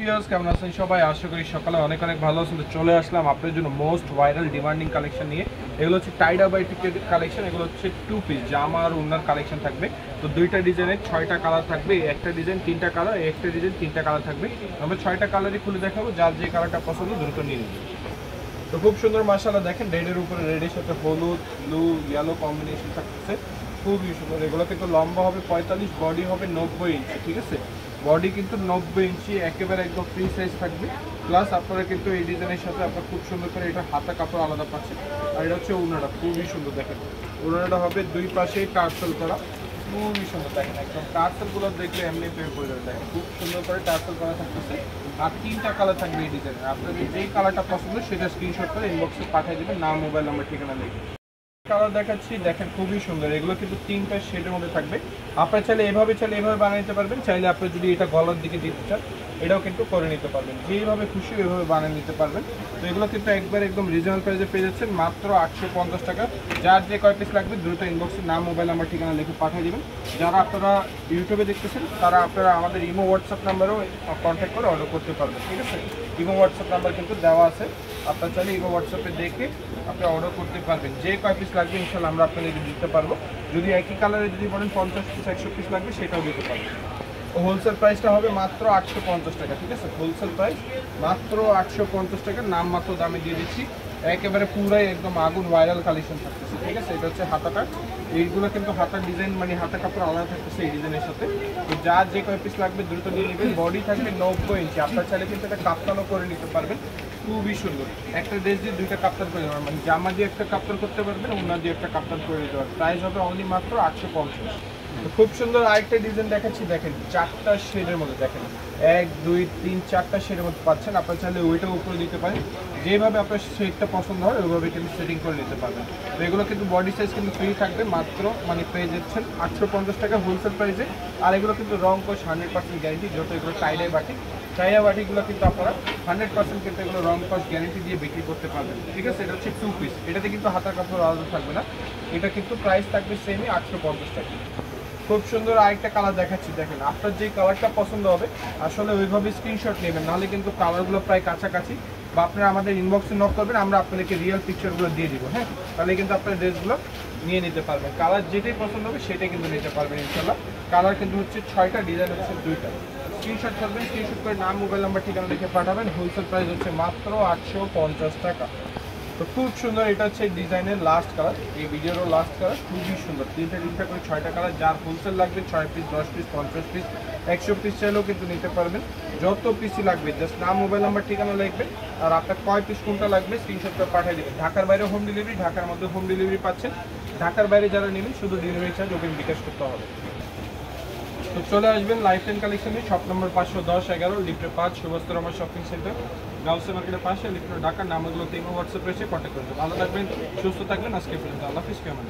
Viewers কেমন আছেন সবাই? আশা করি সকালে অনেক ভালো আছেন। চলে আসলাম আপনাদের জন্য মোস্ট ভাইরাল ডিমান্ডিং কালেকশন নিয়ে। এগুলো হচ্ছে টাইডা বাই টিকেট কালেকশন। এগুলো হচ্ছে টু পিস জামা আর ওড়নার কালেকশন থাকবে। তো দুইটা ডিজাইনের 6টা কালার থাকবে। একটা ডিজাইন 3টা কালার, একটা ডিজাইন 3টা কালার থাকবে। আমরা 6টা কালারই খুলে দেখাবো, যার যে কালারটা পছন্দ দ্রুত নিয়ে নেবেন। তো খুব সুন্দর মাশাআল্লাহ, দেখেন রেডের উপরে রেডের সাথে হলুদ ব্লু ইয়েলো কম্বিনেশন থাকতেছে, খুবই সুন্দর। এগুলো কিন্তু লম্বা হবে 45, বডি হবে 90 ইঞ্চি, ঠিক আছে? বডি কিন্তু 90 ইঞ্চি, একেবারে একদম ফ্রি সাইজ থাকবে। প্লাস আপনারা কিন্তু এই ডিজাইনের সাথে আপনার খুব সুন্দর করে এটা হাতা কাপড় আলাদা পাচ্ছেন। আর এটা হচ্ছে ওড়নাটা, খুবই সুন্দর। দেখেন ওড়নাটা হবে দুই পাশেই টার্সেল করা, খুবই সুন্দর। দেখেন একদম টার্সেলগুলো দেখলে এমনি প্রেম করে যাবে। দেখেন খুব সুন্দর করে টার্সেল করা থাকতেছে। আর 3টা কালার থাকবে এই ডিজাইনের। আপনাদের যেই কালারটা পছন্দ সেটা স্ক্রিনশট করে ইনবক্সে পাঠিয়ে দেবেন, নাম মোবাইল নাম্বার ঠিকানা লিখে। কালার দেখাচ্ছি, দেখেন খুবই সুন্দর। এগুলো কিন্তু 3টা শেডের মধ্যে থাকবে। আপনারা চাইলে এভাবে বানিয়ে নিতে পারবেন। চাইলে আপনি যদি এটা গলার দিকে দিতে চান এটাও কিন্তু করে নিতে পারবেন। যেইভাবে খুশি ওইভাবে বানিয়ে নিতে পারবেন। তো এগুলো কিন্তু একবার একদম রিজনেবল প্রাইসে পেয়ে যাচ্ছেন, মাত্র 850 টাকা। যার যে কয় পিস লাগবে দ্রুত ইনবক্সে নাম মোবাইল নাম্বার ঠিকানা লিখে পাঠিয়ে দেবেন। যারা আপনারা ইউটিউবে দেখতেছেন তারা আপনারা আমাদের ইমো হোয়াটসঅ্যাপ নাম্বারেও কন্ট্যাক্ট করে অর্ডার করতে পারবেন, ঠিক আছে? ইমো হোয়াটসঅ্যাপ নাম্বার কিন্তু দেওয়া আছে, আপনার চাইলে ইমো হোয়াটসঅ্যাপে দেখে আপনি অর্ডার করতে পারবেন। যে কয় পিস লাগবে ইনশাল্লাহ আমরা আপনাদেরকে দিতে পারবো। যদি একই কালারে যদি বলেন 50 পিস 100 পিস লাগবে সেটাও দিতে পারবো। হোলসেল প্রাইসটা হবে মাত্র 850 টাকা, ঠিক আছে? হোলসেল প্রাইস মাত্র 850 টাকা, নাম মাত্র দামে দিয়ে দিচ্ছি। একেবারে পুরাই একদম আগুন ভাইরাল কালেকশন থাকতেছে, ঠিক আছে? এটা হচ্ছে হাতাটা। এইগুলো কিন্তু হাতার ডিজাইন মানে হাতা কাপড় আলাদা থাকতেছে এই ডিজাইনের সাথে। তো যার যে কয় পিস লাগবে দ্রুত নিয়ে নেবেন। বডি থাকবে 90 ইঞ্চি। আপনার চাইলে কিন্তু এটা কাপ্তানও করে নিতে পারবেন, খুবই সুন্দর। একটা ড্রেস দিয়ে দুইটা কাপ্তান করে দেবেন, মানে জামা দিয়ে একটা কাপ্তান করতে পারবেন, ওড়না দিয়ে একটা কাপ্তান করে দিতে পারবেন। প্রাইস হবে অনলি মাত্র 850। খুব সুন্দর আরেকটা ডিজাইন দেখাচ্ছি, দেখেন 4টা শেডের মধ্যে। দেখেন 1 2 3 4টা শেডের মধ্যে পাচ্ছেন। আপনার চাইলে ওইটাও উপরে দিতে পারেন, যেভাবে আপনার শেডটা পছন্দ হয় ওইভাবে কিন্তু সেটিং করে নিতে পারবেন। তো এগুলো কিন্তু বডি সাইজ কিন্তু ফ্রি থাকবে, মাত্র মানে পেয়ে যাচ্ছেন 850 টাকা হোলসেল প্রাইসে। আর এগুলো কিন্তু রং কোশ 100% গ্যারেন্টি। যত এগুলো টাইডাই বাটিগুলো কিন্তু আপনারা 100% কিন্তু এগুলো রং কোশ গ্যারেন্টি দিয়ে বিক্রি করতে পারবেন, ঠিক আছে? এটা হচ্ছে টু পিস, এটাতে কিন্তু হাতার কাপড় আলাদা থাকবে না। এটা কিন্তু প্রাইস থাকবে সেমই 850 টাকা। খুব সুন্দর আরেকটা কালার দেখাচ্ছি, দেখেন আপনার যে কালারটা পছন্দ হবে আসলে ওইভাবে স্ক্রিনশট নেবেন, নাহলে কিন্তু কালারগুলো প্রায় কাছাকাছি। বা আপনারা আমাদের ইনবক্সে নক করবেন, আমরা আপনাদেরকে রিয়েল পিকচারগুলো দিয়ে দিব, হ্যাঁ? তাহলে কিন্তু আপনার ড্রেসগুলো নিয়ে নিতে পারবেন। কালার যেটাই পছন্দ হবে সেটাই কিন্তু নিতে পারবেন ইনশাল্লাহ। কালার কিন্তু হচ্ছে 6টা, ডিজাইন হচ্ছে 2টা। স্ক্রিনশট করবেন, স্ক্রিনশট করে নাম মোবাইল নাম্বার ঠিকানা লিখে পাঠাবেন। হোলসেল প্রাইস হচ্ছে মাত্র 850 টাকা। তো খুব সুন্দর, এটা হচ্ছে ডিজাইনের লাস্ট কালার, এই ভিডিওরও লাস্ট কালার, খুবই সুন্দর। 3টা করে 6টা কালার। যার হোলসেল লাগবে 6 পিস 10 পিস 50 পিস 100 পিস চাইলেও কিন্তু নিতে পারবেন। যত পিসই লাগবে জাস্ট নাম মোবাইল নাম্বার ঠিকানা লিখবেন, আর আপনার কয় পিস কোনটা লাগবে স্ক্রিনশট করে পাঠিয়ে দেবেন। ঢাকার বাইরে হোম ডেলিভারি, ঢাকার মধ্যে হোম ডেলিভারি পাচ্ছেন। ঢাকার বাইরে যারা নেবেন শুধু ডেলিভারি চার্জ ওকে বিকাশ করতে হবে। তো চলে আসবেন লাইফটাইম কালেকশনে, শপ নম্বর 510-11 লিফটে 5 সুভাষ রহমান শপিং সেন্টার, গাউসে মার্কেটের পাশে, লিফটে ঢাকা। নামগুলো হোয়াটসঅ্যাপ রয়েছে, কন্ট্যাক্ট করবেন। ভালো থাকবেন, সুস্থ থাকবেন। আজকে পর্যন্ত আল্লাহ হাফেজ, কেমন?